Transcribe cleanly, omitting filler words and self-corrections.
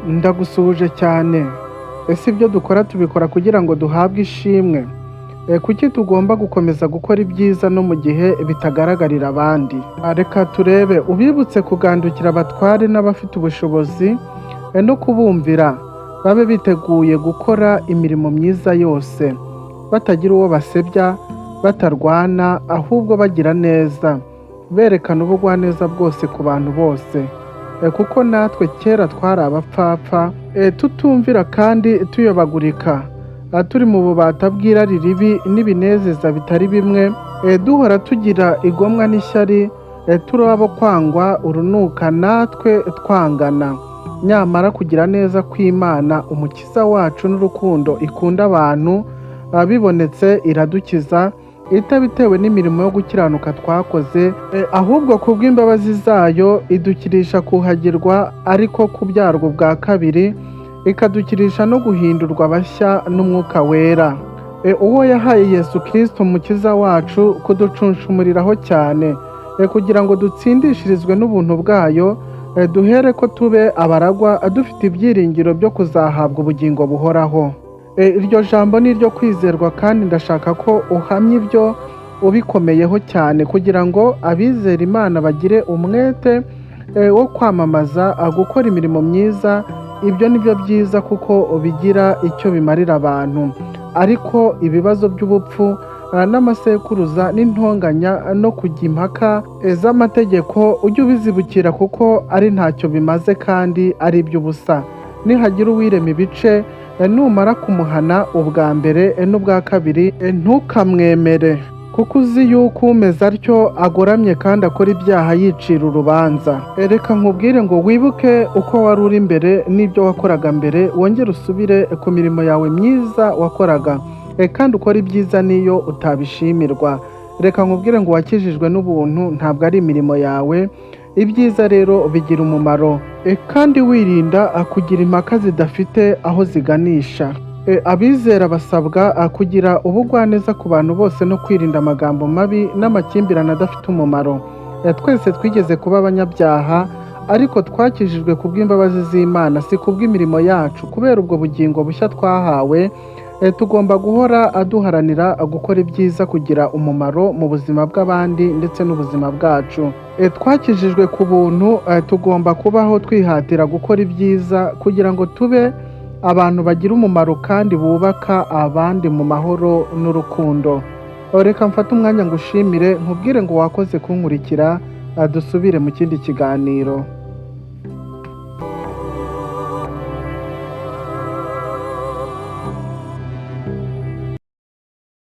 Ndagusuhuje cyane. Ese ibyo dukora tubikora kugira ngo duhabwe ishimwe? Kuki tugomba gukomeza gukora ibyiza no mu gihe bitagaragarira abandi? Reka turebe, ubibutse kugandukira abatware n'abafite ubushobozi, no kubumvira, babe biteguye gukora imirimo myiza yose, batagira uwo basebya, batarwana, ahubwo bagira neza, berekana ubugwaneza bwose ku bantu bose. Kuko natwe kera twari abapfapfa, tutumvira kandi tuyobagurika, turi mu bubata bw'irari ribi n'ibinezeza bitari bimwe, duhora tugira igomwa n'ishyari, turi abo kwangwa urunuka natwe twangana. Nyamara kugira neza kw'Imana umukiza wacu n'urukundo ikunda abantu, bibonetse iradukiza, itabitewe n'imirimo yo gukiranuka twakoze, ahubwo kubw'imbabazi zayo idukirisha kuhagirwa ariko kubyarwa ubwa kabiri, ikadukirisha no guhindurwa bashya n'umwuka wera. Uwo yahaye Yesu Kristo umukiza wacu kuducunshumuriraho cyane, kugira ngo dutsindishirizwe n'ubuntu bwayo, duhere ko tube abaragwa dufite ibyiringiro byo kuzahabwa ubugingo buhoraho. Iryo jambo ni iryo kwizerwa kandi ndashaka ko uhamya ibyo ubikomeyeho cyane, kugira ngo abizera Imana bagire umwete wo kwamamaza, gukora imirimo myiza. Ibyo ni byo byiza kuko bigira icyo bimarira abantu. Ariko ibibazo by'ubupfu n'amasekuruza n'intonganya no kujya impaka z'amategeko ujye ubizibukira, kuko ari ntacyo bimaze kandi ari iby'ubusa. Nihagira uwirema ibice, numara kumuhana ubwa mbere n'ubwa kabiri, ntukamwemere, kuko uzi yuko umeze atyo agoramye kandi akora ibyaha yicira urubanza. Reka nkubwire ngo wibuke uko wari uri mbere n'ibyo wakoraga mbere, wongere usubire ku mirimo yawe myiza wakoraga, kandi ukora ibyiza n'iyo utabishimirwa. Reka nkubwire ngo wakijijwe n'ubuntu, ntabwo ari imirimo yawe. Ibyiza rero bigira umumaro, kandi wirinda kugira impaka zidafite aho ziganisha. Abizera basabwa kugira ubugwaneza ku bantu bose no kwirinda amagambo mabi n'amakimbirane adafite umumaro. Twese twigeze kuba abanyabyaha, ariko twakijijwe kubw'imbabazi z'Imana, si kubw'imirimo yacu. Kubera ubwo bugingo bushya twahawe, tugomba guhora duharanira gukora ibyiza kugira umumaro mu buzima bw'abandi ndetse n'ubuzima bwacu. Twakijijwe ku buntu, tugomba kubaho twihatira gukora ibyiza kugira ngo tube abantu bagira umumaro kandi bubaka abandi mu mahoro n'urukundo. Reka mfate umwanya ngushimire, nkubwire ngo wakoze kunkurikira, dusubire mu kindi kiganiro.